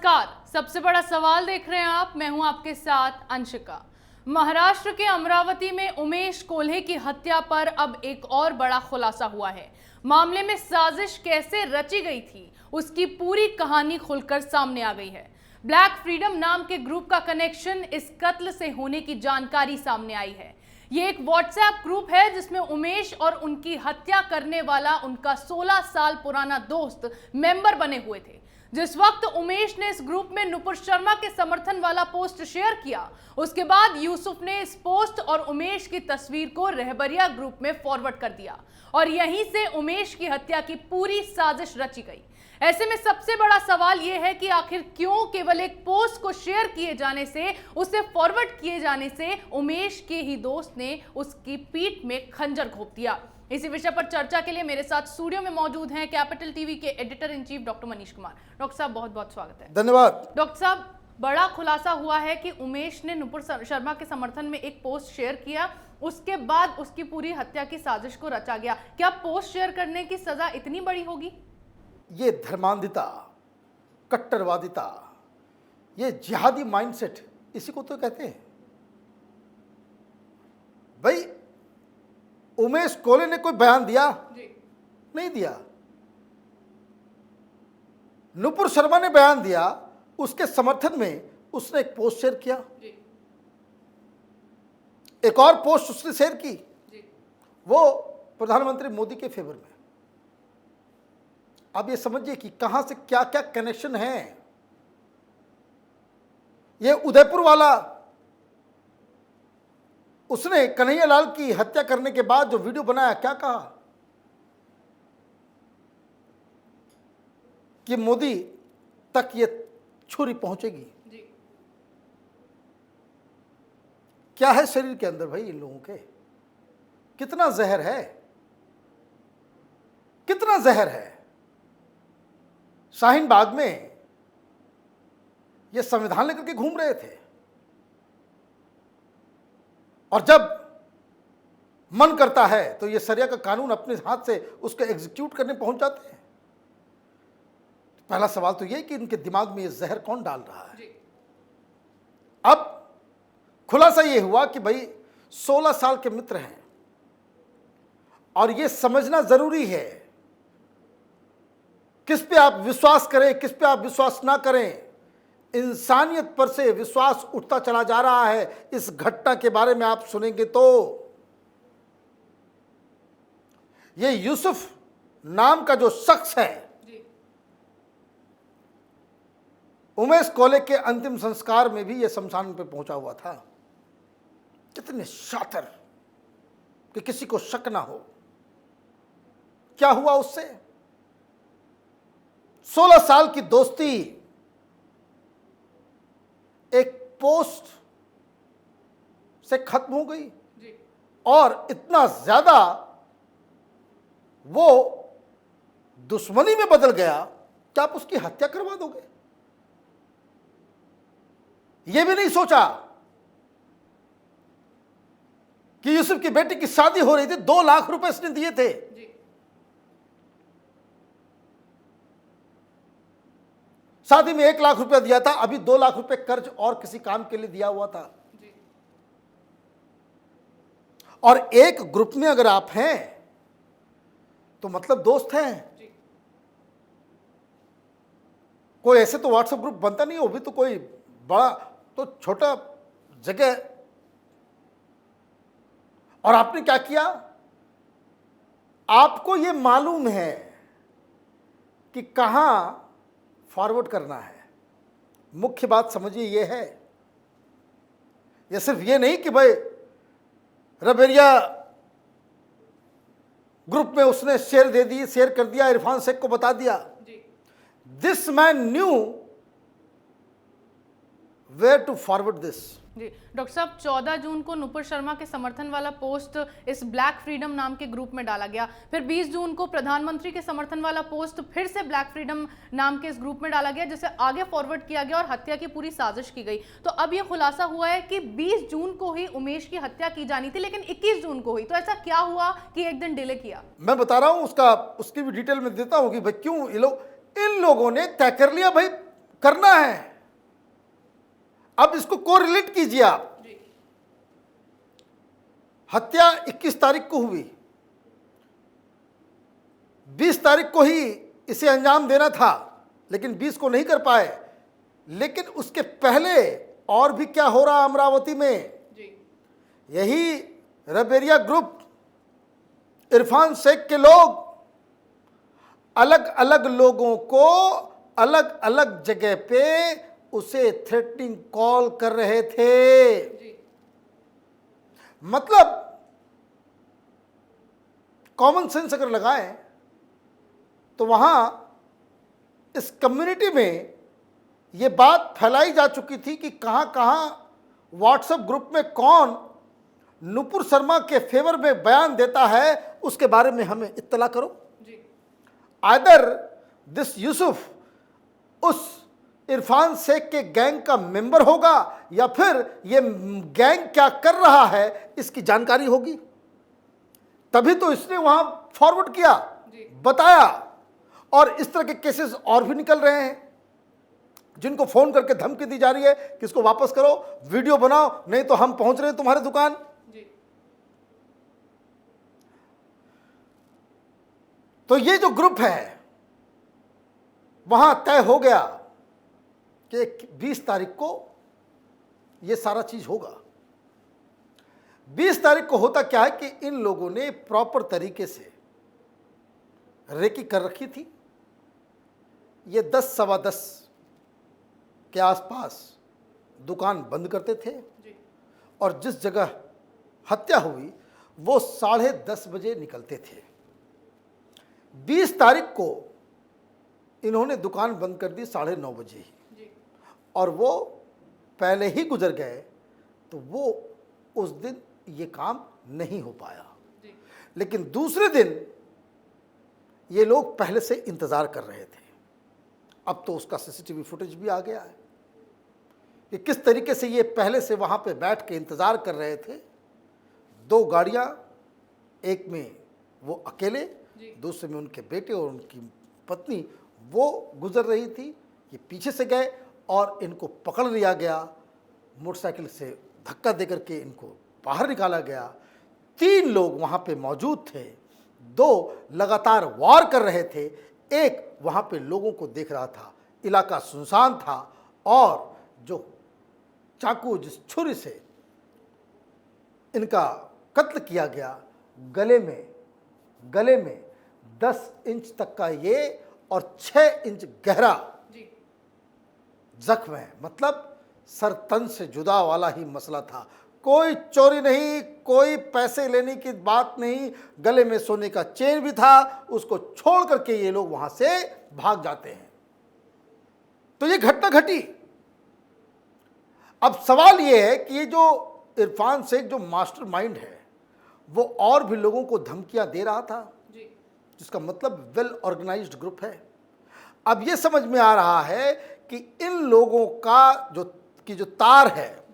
नमस्कार। सबसे बड़ा सवाल देख रहे हैं आप, मैं हूं आपके साथ अंशिका। महाराष्ट्र के अमरावती में उमेश कोल्हे की हत्या पर अब एक और बड़ा खुलासा हुआ है। मामले में साजिश कैसे रची गई थी, उसकी पूरी कहानी खुलकर सामने आ गई है। ब्लैक फ्रीडम नाम के ग्रुप का कनेक्शन इस कत्ल से होने की जानकारी सामने आई है। ये एक व्हाट्सएप ग्रुप है जिसमें उमेश और उनकी हत्या करने वाला उनका 16 साल पुराना दोस्त मेंबर बने हुए थे। जिस वक्त उमेश ने इस ग्रुप में नुपुर शर्मा के समर्थन वाला पोस्ट शेयर किया, उसके बाद यूसुफ ने इस पोस्ट और उमेश की तस्वीर को रहबरिया ग्रुप में फॉरवर्ड कर दिया और यहीं से उमेश की हत्या की पूरी साजिश रची गई। ऐसे में सबसे बड़ा सवाल यह है कि आखिर क्यों केवल एक पोस्ट को शेयर किए जाने से, उसे फॉरवर्ड किए जाने से उमेश के ही दोस्त ने उसकी पीठ में खंजर घोंप दिया। इसी विषय पर चर्चा के लिए मेरे साथ स्टूडियो में मौजूद हैं कैपिटल टीवी के editor in chief doctor Manish Kumar. Doctor साहब, बहुत बहुत स्वागत है। धन्यवाद। डॉक्टर साहब, बड़ा खुलासा हुआ है कि उमेश ने नुपुर शर्मा के समर्थन में एक पोस्ट शेयर किया, उसके बाद उसकी पूरी हत्या की साजिश को रचा गया। क्या पोस्ट शेयर करने की सजा इतनी बड़ी होगी? ये धर्मांधिता, कट्टरवादिता, ये जिहादी माइंडसेट, इसी को तो कहते हैं। भाई, उमेश कोल्हे ने कोई बयान दिया? नहीं दिया। नुपुर शर्मा ने बयान दिया, उसके समर्थन में उसने एक पोस्ट शेयर किया। एक और पोस्ट उसने शेयर की, वो प्रधानमंत्री मोदी के फेवर में। अब ये समझिए कि कहां से क्या क्या कनेक्शन है। ये उदयपुर वाला, उसने कन्हैयालाल की हत्या करने के बाद जो वीडियो बनाया, क्या कहा कि मोदी तक ये छुरी पहुंचेगी। क्या है शरीर के अंदर भाई इन लोगों के? कितना जहर है, कितना जहर है। शाहीन बाग में ये संविधान लेकर के घूम रहे थे और जब मन करता है तो ये शरिया का कानून अपने हाथ से उसको एग्जीक्यूट करने पहुंच जाते हैं। पहला सवाल तो ये कि इनके दिमाग में ये जहर कौन डाल रहा है। अब खुलासा ये हुआ कि भाई 16 साल के मित्र हैं और ये समझना जरूरी है किस पे आप विश्वास करें, किस पे आप विश्वास ना करें। इंसानियत पर से विश्वास उठता चला जा रहा है। इस घटना के बारे में आप सुनेंगे तो ये यूसुफ नाम का जो शख्स है, उमेश कोल्हे के अंतिम संस्कार में भी ये शमशान पे पहुंचा हुआ था। कितने शातिर कि किसी को शक ना हो। क्या हुआ उससे? 16 साल की दोस्ती एक पोस्ट से खत्म हो गई और इतना ज्यादा वो दुश्मनी में बदल गया कि आप उसकी हत्या करवा दोगे। ये भी नहीं सोचा कि यूसुफ की बेटी की शादी हो रही थी, 2 लाख रुपए इसने दिए थे। शादी में 1 लाख रुपया दिया था, अभी 2 लाख रुपए कर्ज और किसी काम के लिए दिया हुआ था। और एक ग्रुप में अगर आप हैं तो मतलब दोस्त हैं। कोई ऐसे तो व्हाट्सएप ग्रुप बनता नहीं, वो भी तो कोई बड़ा तो छोटा जगह। और आपने क्या किया? आपको यह मालूम है कि कहां फॉरवर्ड करना है। मुख्य बात समझिए ये है, ये सिर्फ ये नहीं कि भाई रबेरिया ग्रुप में उसने शेयर दे दी, शेयर कर दिया, इरफान शेख को बता दिया। This man knew where to forward this. जी डॉक्टर साहब, 14 जून को नुपुर शर्मा के समर्थन वाला पोस्ट इस ब्लैक फ्रीडम नाम के ग्रुप में डाला गया। फिर 20 जून को प्रधानमंत्री के समर्थन वाला पोस्ट फिर से ब्लैक फ्रीडम नाम के इस ग्रुप में डाला गया, जिसे आगे फॉरवर्ड किया गया और हत्या की पूरी साजिश की गई। तो अब यह खुलासा हुआ है कि 20 जून को ही उमेश की हत्या की जानी थी, लेकिन 21 जून को हुई। तो ऐसा क्या हुआ कि एक दिन डिले किया? मैं बता रहा हूं, उसकी भी डिटेल में देता हूं कि भाई क्यों इन लोगों ने तय कर लिया भाई करना है। अब इसको कोरिलेट कीजिए आप। हत्या 21 तारीख को हुई, 20 तारीख को ही इसे अंजाम देना था, लेकिन 20 को नहीं कर पाए। लेकिन उसके पहले और भी क्या हो रहा अमरावती में, यही रबेरिया ग्रुप, इरफान शेख के लोग अलग अलग लोगों को अलग अलग जगह पे उसे थ्रेटनिंग कॉल कर रहे थे। मतलब कॉमन सेंस अगर लगाएं तो वहां इस कम्युनिटी में यह बात फैलाई जा चुकी थी कि कहां कहां व्हाट्सएप ग्रुप में कौन नुपुर शर्मा के फेवर में बयान देता है, उसके बारे में हमें इत्तला करो। आइदर दिस यूसुफ उस इरफान शेख के गैंग का मेंबर होगा या फिर ये गैंग क्या कर रहा है इसकी जानकारी होगी, तभी तो इसने वहां फॉरवर्ड किया, बताया। और इस तरह के केसेस और भी निकल रहे हैं, जिनको फोन करके धमकी दी जा रही है कि इसको वापस करो, वीडियो बनाओ, नहीं तो हम पहुंच रहे हैं तुम्हारे दुकान। तो ये जो ग्रुप है वहां तय हो गया कि 20 तारीख को ये सारा चीज होगा। 20 तारीख को होता क्या है कि इन लोगों ने प्रॉपर तरीके से रेकी कर रखी थी। ये 10 सवा 10 के आसपास दुकान बंद करते थे और जिस जगह हत्या हुई वो 10:30 बजे निकलते थे। 20 तारीख को इन्होंने दुकान बंद कर दी 9:30 बजे ही, और वो पहले ही गुजर गए, तो वो उस दिन ये काम नहीं हो पाया। लेकिन दूसरे दिन ये लोग पहले से इंतज़ार कर रहे थे। अब तो उसका सीसीटीवी फुटेज भी आ गया है कि किस तरीके से ये पहले से वहाँ पे बैठ के इंतज़ार कर रहे थे। 2 गाड़ियाँ, एक में वो अकेले, दूसरे में उनके बेटे और उनकी पत्नी, वो गुजर रही थी। ये पीछे से गए और इनको पकड़ लिया गया, मोटरसाइकिल से धक्का देकर के इनको बाहर निकाला गया। 3 लोग वहाँ पे मौजूद थे, 2 लगातार वार कर रहे थे, एक वहाँ पे लोगों को देख रहा था। इलाका सुनसान था और जो चाकू, जिस छुरी से इनका कत्ल किया गया, गले में 10 इंच तक का ये और 6 इंच गहरा जख्म है। मतलब सर तन से जुदा वाला ही मसला था। कोई चोरी नहीं, कोई पैसे लेने की बात नहीं, गले में सोने का चेन भी था, उसको छोड़ करके ये लोग वहां से भाग जाते हैं। तो ये घटना घटी। अब सवाल ये है कि ये जो इरफान शेख जो मास्टरमाइंड है, वो और भी लोगों को धमकियां दे रहा था, जिसका मतलब वेल ऑर्गेनाइज्ड ग्रुप है। अब ये समझ में आ रहा है कि इन लोगों का जो तार है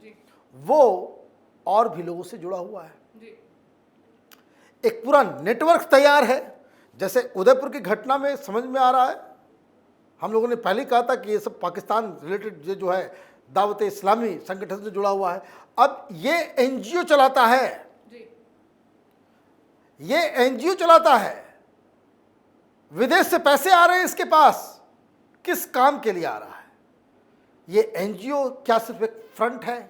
वो और भी लोगों से जुड़ा हुआ है। एक पूरा नेटवर्क तैयार है। जैसे उदयपुर की घटना में समझ में आ रहा है, हम लोगों ने पहले कहा था कि ये सब पाकिस्तान रिलेटेड जो है दावत इस्लामी संगठन से जुड़ा हुआ है। अब ये एनजीओ चलाता है, ये एनजीओ चलाता है। विदेश से पैसे आ रहे हैं इसके पास, किस काम के लिए आ रहा है? ये एनजीओ क्या सिर्फ एक फ्रंट है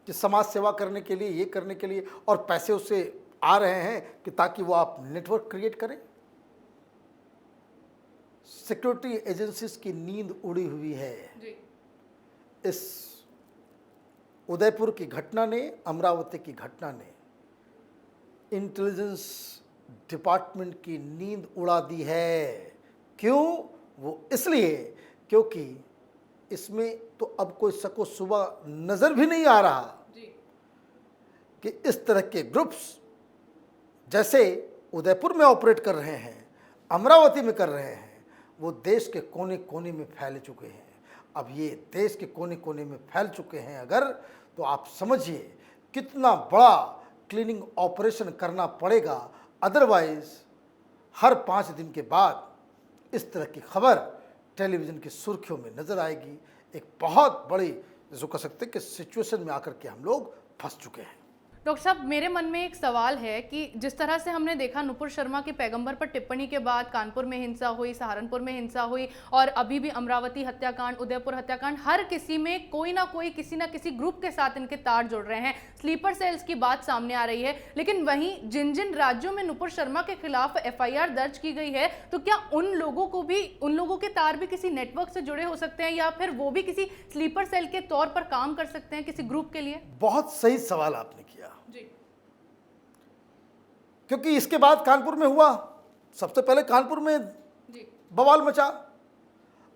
कि समाज सेवा करने के लिए, ये करने के लिए, और पैसे उससे आ रहे हैं कि ताकि वो आप नेटवर्क क्रिएट करें? सिक्योरिटी एजेंसीज की नींद उड़ी हुई है। इस उदयपुर की घटना ने, अमरावती की घटना ने इंटेलिजेंस डिपार्टमेंट की नींद उड़ा दी है। क्यों? वो इसलिए क्योंकि इसमें तो अब कोई शको सुबह नजर भी नहीं आ रहा कि इस तरह के ग्रुप्स जैसे उदयपुर में ऑपरेट कर रहे हैं, अमरावती में कर रहे हैं, वो देश के कोने कोने में फैल चुके हैं। अब ये देश के कोने कोने में फैल चुके हैं अगर, तो आप समझिए कितना बड़ा क्लीनिंग ऑपरेशन करना पड़ेगा। अदरवाइज हर 5 दिन के बाद इस तरह की खबर टेलीविज़न की सुर्खियों में नज़र आएगी। एक बहुत बड़ी जो कह सकते हैं कि सिचुएशन में आकर के हम लोग फंस चुके हैं। डॉक्टर साहब, मेरे मन में एक सवाल है कि जिस तरह से हमने देखा नुपुर शर्मा के पैगंबर पर टिप्पणी के बाद कानपुर में हिंसा हुई, सहारनपुर में हिंसा हुई और अभी भी अमरावती हत्याकांड, उदयपुर हत्याकांड, हर किसी में कोई ना कोई किसी ना किसी ग्रुप के साथ इनके तार जुड़ रहे हैं। स्लीपर सेल्स की बात सामने आ रही है। लेकिन वहीं जिन जिन राज्यों में नुपुर शर्मा के खिलाफ FIR दर्ज की गई है, तो क्या उन लोगों के तार भी किसी नेटवर्क से जुड़े हो सकते हैं या फिर वो भी किसी स्लीपर सेल के तौर पर काम कर सकते हैं किसी ग्रुप के लिए? बहुत सही सवाल आपने किया, जी, क्योंकि इसके बाद कानपुर में हुआ, सबसे पहले कानपुर में जी, बवाल मचा।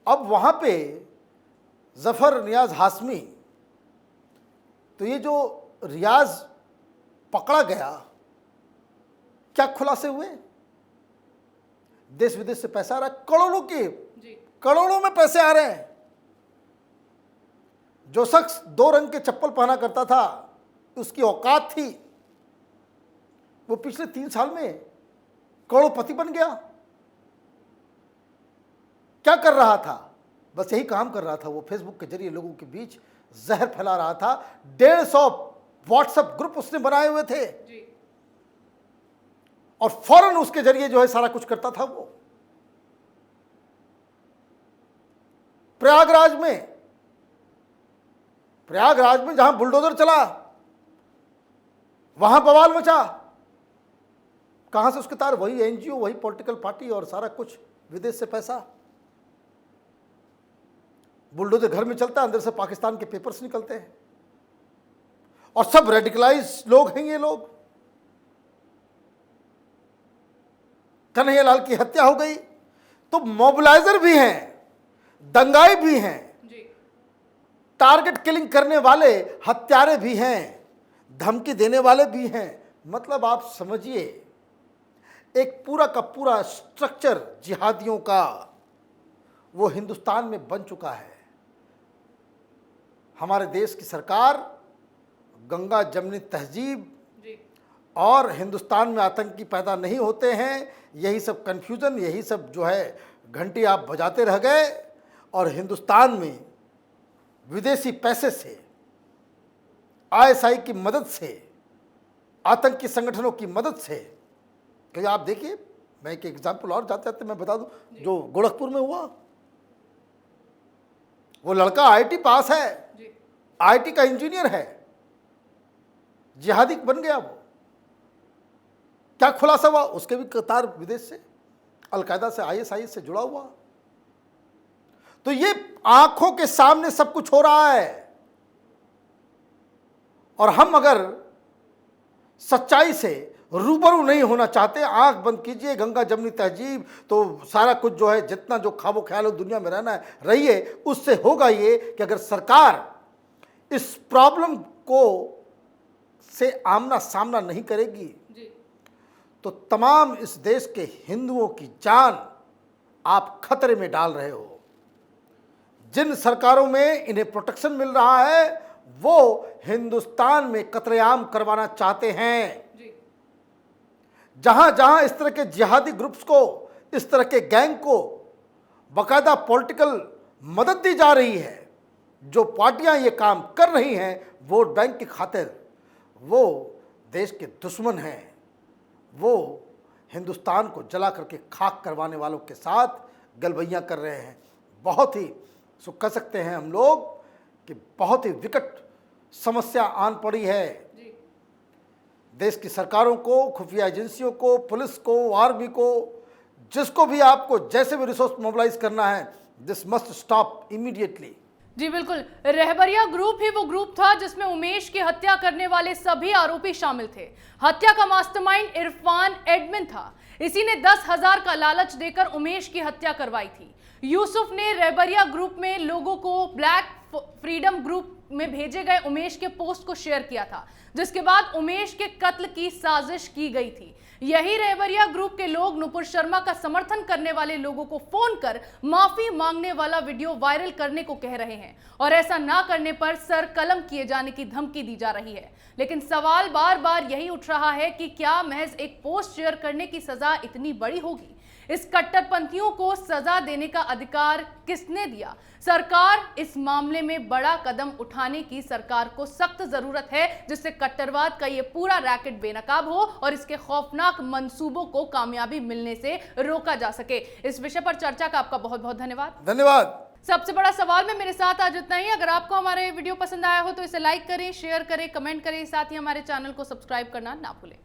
अब वहां पे जफर नियाज हाशमी, तो ये जो रियाज पकड़ा गया, क्या खुलासे हुए? देश विदेश से पैसा आ रहा है, करोड़ों के, जी, करोड़ों में पैसे आ रहे हैं। जो शख्स 2 रंग के चप्पल पहना करता था, उसकी औकात थी, वो पिछले 3 साल में करोड़पति बन गया। क्या कर रहा था? बस यही काम कर रहा था। वो फेसबुक के जरिए लोगों के बीच जहर फैला रहा था। 150 व्हाट्सएप ग्रुप उसने बनाए हुए थे जी, और फौरन उसके जरिए जो है सारा कुछ करता था। वो प्रयागराज में जहां बुलडोजर चला, वहां बवाल मचा। कहां से उसके तार? वही NGO, वही पॉलिटिकल पार्टी और सारा कुछ, विदेश से पैसा। बुलडोजर घर में चलता है, अंदर से पाकिस्तान के पेपर्स निकलते हैं और सब रेडिकलाइज लोग हैं। ये लोग, कन्हैयालाल की हत्या हो गई तो मोबिलाइजर भी हैं, दंगाई भी हैं, जी, टारगेट किलिंग करने वाले हत्यारे भी हैं, धमकी देने वाले भी हैं। मतलब आप समझिए, एक पूरा का पूरा स्ट्रक्चर जिहादियों का वो हिंदुस्तान में बन चुका है। हमारे देश की सरकार गंगा जमनी तहजीब जी, और हिंदुस्तान में आतंकी पैदा नहीं होते हैं, यही सब कन्फ्यूज़न, यही सब जो है घंटी आप बजाते रह गए और हिंदुस्तान में विदेशी पैसे से, ISI की मदद से, आतंकी संगठनों की मदद से, क्योंकि आप देखिए, मैं एक एग्जाम्पल और जाते जाते मैं बता दूं, जो गोरखपुर में हुआ, वो लड़का IIT पास है, जी, IIT का इंजीनियर है, जिहादी बन गया वो। क्या खुलासा हुआ? उसके भी कतार विदेश से, अलकायदा से, ISI से जुड़ा हुआ। तो ये आंखों के सामने सब कुछ हो रहा है और हम अगर सच्चाई से रूबरू नहीं होना चाहते, आंख बंद कीजिए, गंगा जमनी तहजीब तो सारा कुछ जो है, जितना जो ख्वाबो ख्याल दुनिया में रहना है रहिए। उससे होगा ये कि अगर सरकार इस प्रॉब्लम को से आमना सामना नहीं करेगी जी, तो तमाम इस देश के हिंदुओं की जान आप खतरे में डाल रहे हो। जिन सरकारों में इन्हें प्रोटेक्शन मिल रहा है वो हिंदुस्तान में कत्लेआम करवाना चाहते हैं। जी, जहां जहां इस तरह के जिहादी ग्रुप्स को, इस तरह के गैंग को बाकायदा पॉलिटिकल मदद दी जा रही है, जो पार्टियां ये काम कर रही हैं वोट बैंक की खातिर, वो देश के दुश्मन हैं। वो हिंदुस्तान को जला करके खाक करवाने वालों के साथ गलबैयां कर रहे हैं। बहुत ही सो कह सकते हैं हम लोग कि बहुत ही विकट समस्या आन पड़ी है। जी, देश की सरकारों को, खुफिया एजेंसियों को, पुलिस को, आर्मी को, जिसको भी आपको जैसे भी रिसोर्स मोबिलाइज करना है, दिस मस्ट स्टॉप इमीडिएटली। जी बिल्कुल। रहबरिया ग्रुप ही वो ग्रुप था जिसमें उमेश की हत्या करने वाले सभी आरोपी शामिल थे। हत्या का मास्टरमाइंड इरफान एडमिन था। इसी ने 10,000 का लालच देकर उमेश की हत्या करवाई थी। यूसुफ ने रहबरिया ग्रुप में लोगों को ब्लैक फ्रीडम ग्रुप में भेजे गए उमेश के पोस्ट को शेयर किया था, जिसके बाद उमेश के कत्ल की साजिश की गई थी। यही रहबरिया ग्रुप के लोग नुपुर शर्मा का समर्थन करने वाले लोगों को फोन कर माफी मांगने वाला वीडियो वायरल करने को कह रहे हैं और ऐसा ना करने पर सर कलम किए जाने की धमकी दी जा रही है। लेकिन सवाल बार बार यही उठ रहा है कि क्या महज एक पोस्ट शेयर करने की सजा इतनी बड़ी होगी? इस कट्टरपंथियों को सजा देने का अधिकार किसने दिया? सरकार इस मामले में बड़ा कदम उठाने की सरकार को सख्त जरूरत है, जिससे कट्टरवाद का ये पूरा रैकेट बेनकाब हो और इसके खौफनाक मंसूबों को कामयाबी मिलने से रोका जा सके। इस विषय पर चर्चा का आपका बहुत बहुत धन्यवाद। धन्यवाद। सबसे बड़ा सवाल में मेरे साथ आज इतना ही। अगर आपको हमारे वीडियो पसंद आया हो तो इसे लाइक करें, शेयर करें, कमेंट करें, साथ ही हमारे चैनल को सब्सक्राइब करना ना भूलें।